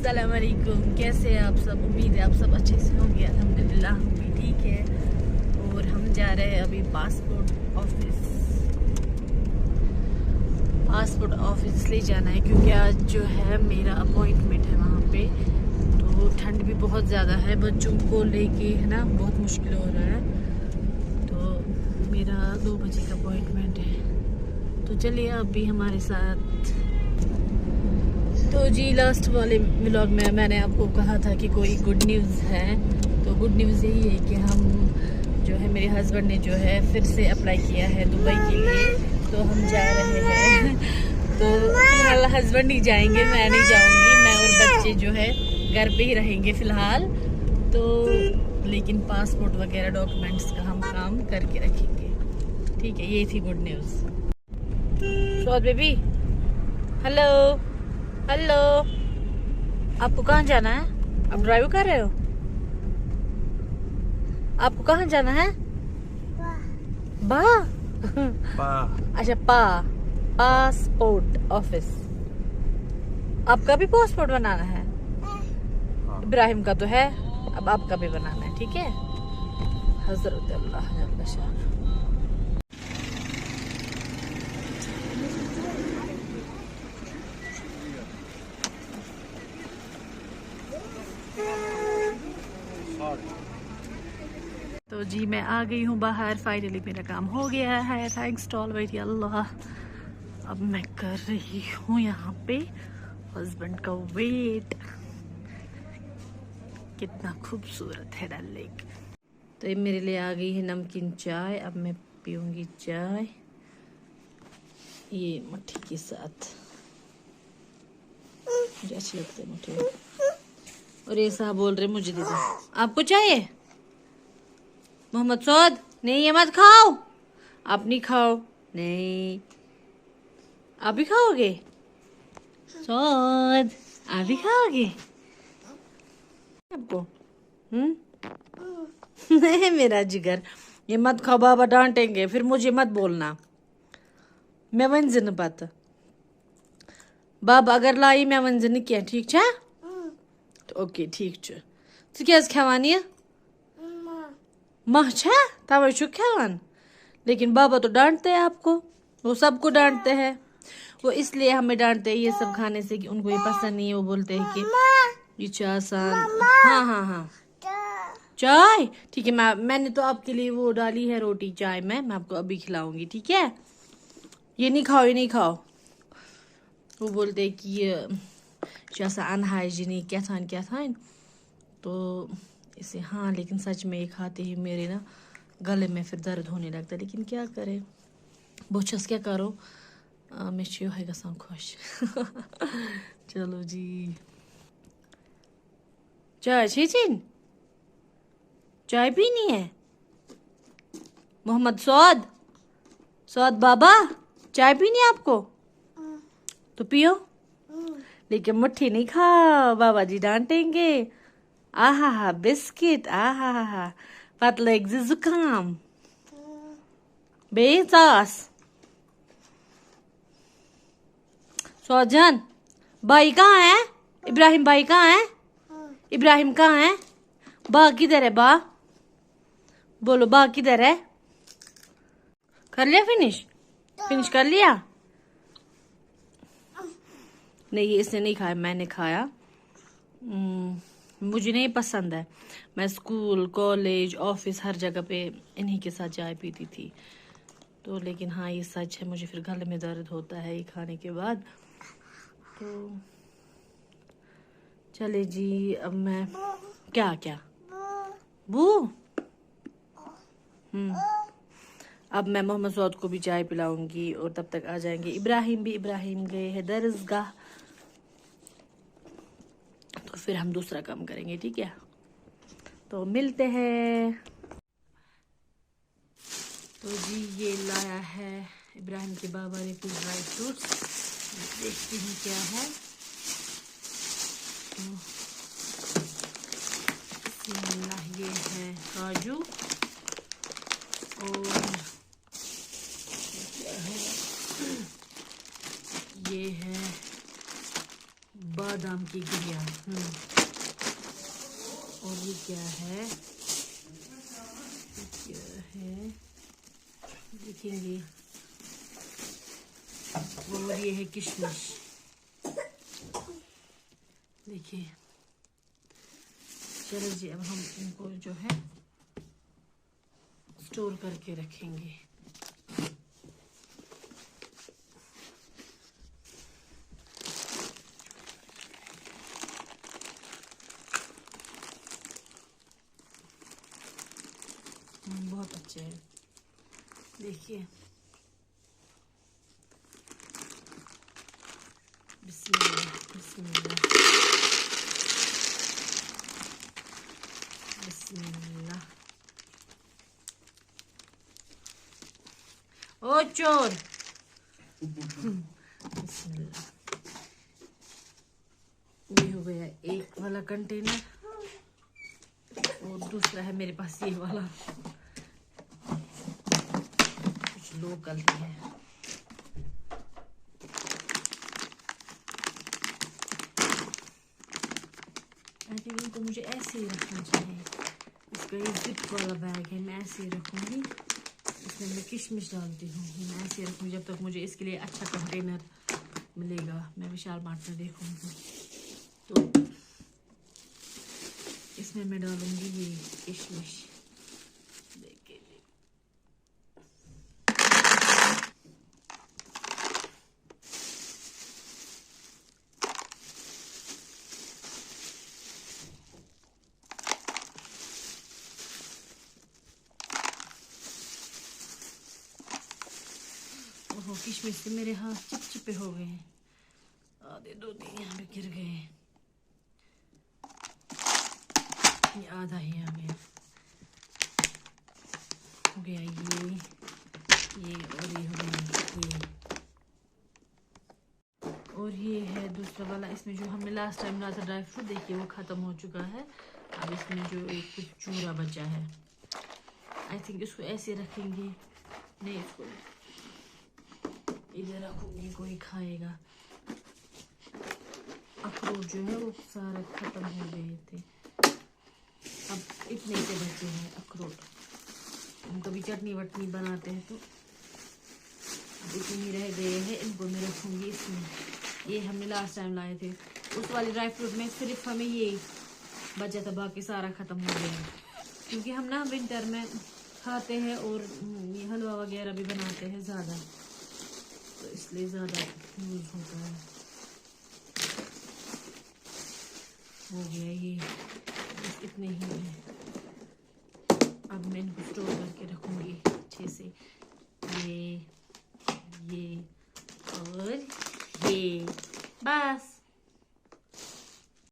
अस्सलाम वालेकुम। कैसे हैं आप सब? उम्मीद है आप सब अच्छे से होंगे। अल्हम्दुलिल्लाह हम भी ठीक है। और हम जा रहे हैं अभी पासपोर्ट ऑफिस इसलिए जाना है क्योंकि आज जो है मेरा अपॉइंटमेंट है वहाँ पे। तो ठंड भी बहुत ज़्यादा है, बच्चों को लेके है ना बहुत मुश्किल हो रहा है। तो मेरा 2 बजे का अपॉइंटमेंट है। तो चलिए आप भी हमारे साथ। तो जी लास्ट वाले व्लॉग में मैंने आपको कहा था कि कोई गुड न्यूज़ है। तो गुड न्यूज़ यही है कि हम जो है मेरे हस्बैंड ने जो है फिर से अप्लाई किया है दुबई के लिए। तो हम जा रहे हैं। तो फिलहाल हस्बैंड नहीं जाएंगे, मैं नहीं जाऊंगी, मैं और बच्चे जो है घर पे ही रहेंगे फिलहाल। तो लेकिन पासपोर्ट वगैरह डॉक्यूमेंट्स का हम काम करके रखेंगे। ठीक है, ये थी गुड न्यूज़। शोद बेबी, हेलो हेलो। आपको कहाँ जाना है? आप ड्राइव कर रहे हो? आपको कहाँ जाना है? बा अच्छा पासपोर्ट ऑफिस। आपका भी पासपोर्ट बनाना है? इब्राहिम का तो है, अब आपका भी बनाना है। ठीक है। हज़रत अल्लाह जल्ल शान। तो जी मैं आ गई हूँ बाहर। फाइनली मेरा काम हो गया है, थैंक्स टू ऑलमाइटी अल्लाह। अब मैं कर रही हूँ यहाँ पे हस्बैंड का वेट। कितना खूबसूरत है डल लेक। तो ये मेरे लिए आ गई है नमकीन चाय। अब मैं पीऊंगी चाय ये मट्ठी के साथ, मुझे अच्छी लगती है मट्ठी। और ये साहब बोल रहे मुझे दे दो। आपको चाहिए? मोहम्मद सौद, नहीं ये मत खाओ। आप नहीं खाओ। नहीं, आप भी खाओगे? सौद, आप भी खाओगे? आपको नहीं मेरा जिगर, ये मत खाओ, बाबा डांटेंगे फिर, मुझे मत बोलना। मैं वन जिन पता बाबा अगर लाई मैं वन जिन क्या, ठीक छा? तो ओके ठीक छ। तो क्या खवान ये माह छा तवे छु खवान? लेकिन बाबा तो डांटते हैं आपको, वो सबको डांटते हैं। वो इसलिए हमें डांटते हैं ये सब खाने से कि उनको ये पसंद नहीं है। वो बोलते हैं कि ये चाय आसान। हाँ हाँ हाँ चाय ठीक है। मैंने तो आपके लिए वो डाली है रोटी चाय में, मैं आपको अभी खिलाऊंगी। ठीक है, ये नहीं खाओ, ये नहीं खाओ। वो बोलते हैं कि ये अनहाइजीनिक क्या था। तो इसे हाँ, लेकिन सच में ये खाते ही मेरे ना गले में फिर दर्द होने लगता है। लेकिन क्या करें, बहुत क्या करो, मे है गसान खुश। चलो जी, चाय चीन चाय पीनी है? मोहम्मद सौद बाबा चाय पीनी है आपको? तो पियो, लेकिन मुट्ठी नहीं खा, बाबा जी डांटेंगे। आहा हा बिस्किट, आहा हा पतले जुकाम बेसास। सौजन भाई कहाँ है? इब्राहिम भाई कहाँ है? इब्राहिम कहाँ है? बा किधर है? बा बोलो, बा किधर है? कर लिया फिनिश कर लिया? नहीं इसने नहीं खाया, मैंने खाया। मुझे नहीं पसंद है। मैं स्कूल कॉलेज ऑफिस हर जगह पे इन्हीं के साथ चाय पीती थी। तो लेकिन हाँ ये सच है, मुझे फिर गले में दर्द होता है ये खाने के बाद। तो चले जी, अब मैं क्या बू अब मैं मोहम्मद सौद को भी चाय पिलाऊंगी और तब तक आ जाएंगे इब्राहिम भी। इब्राहिम गए हैं दरसगाह, तो फिर हम दूसरा काम करेंगे। ठीक है, तो मिलते हैं। तो जी ये लाया है इब्राहिम के बाबा ने कुछ ड्राई फ्रूट्स, देखते हैं क्या है। ये है काजू और क्या है, ये है बादाम की गिरिया। और ये क्या है, देखेंगे। और ये है किशमिश, देखिए। चलो जी, अब हम इनको जो है स्टोर करके रखेंगे। बहुत अच्छे हैं, देखिए। बिस्मिल्लाह बिस्मिल्लाह बिस्मिल्लाह। ओ चोर। बिस्मिल्लाह। ये हो गया एक वाला कंटेनर, और दूसरा है मेरे पास ये वाला। कुछ लोग गलती है। आई थिंक इनको मुझे ऐसे ही रखना चाहिए। इसका ये जिप वाला बैग है, मैं ऐसे ही रखूंगी। इसमें मैं किशमिश डालती हूँ, मैं ऐसे ही रखूँगी जब तक मुझे इसके लिए अच्छा कंटेनर मिलेगा। मैं विशाल मार्ट में देखूंगी, तो इसमें मैं डालूंगी ये किशमिश। ओहो, किशमिश से मेरे हाथ चिपचिपे हो गए हैं, आधे दो तीन यहाँ पे गिर गए हैं। ये आधा ही आ गया, हो गया ये और ये हो गया ये। और ये है दूसरा वाला, इसमें जो हमने लास्ट टाइम लाया था ड्राई फ्रूट, देखिए वो ख़त्म हो चुका है। अब इसमें जो एक कुछ चूरा बचा है, आई थिंक इसको ऐसे रखेंगे, नहीं इसको इधर रखूंगी, कोई खाएगा। अखरोट जो है वो सारे ख़त्म हो गए थे, अब इतने से बचे हैं अखरोट। हम कभी चटनी वटनी बनाते हैं तो अब इतने रह गए हैं, इनको मैं रखूँगी इसमें। ये हमने लास्ट टाइम लाए थे, उस वाले ड्राई फ्रूट में सिर्फ हमें ये बचा था, बाकी सारा ख़त्म हो गया। क्योंकि हम ना विंटर में खाते हैं और ये हलवा वगैरह भी बनाते हैं ज़्यादा, तो इसलिए ज़्यादा यूज़ होता है। हो गया ये, बस इतने ही है। अब मैं इनको स्टोर करके रखूँगी अच्छे से। ये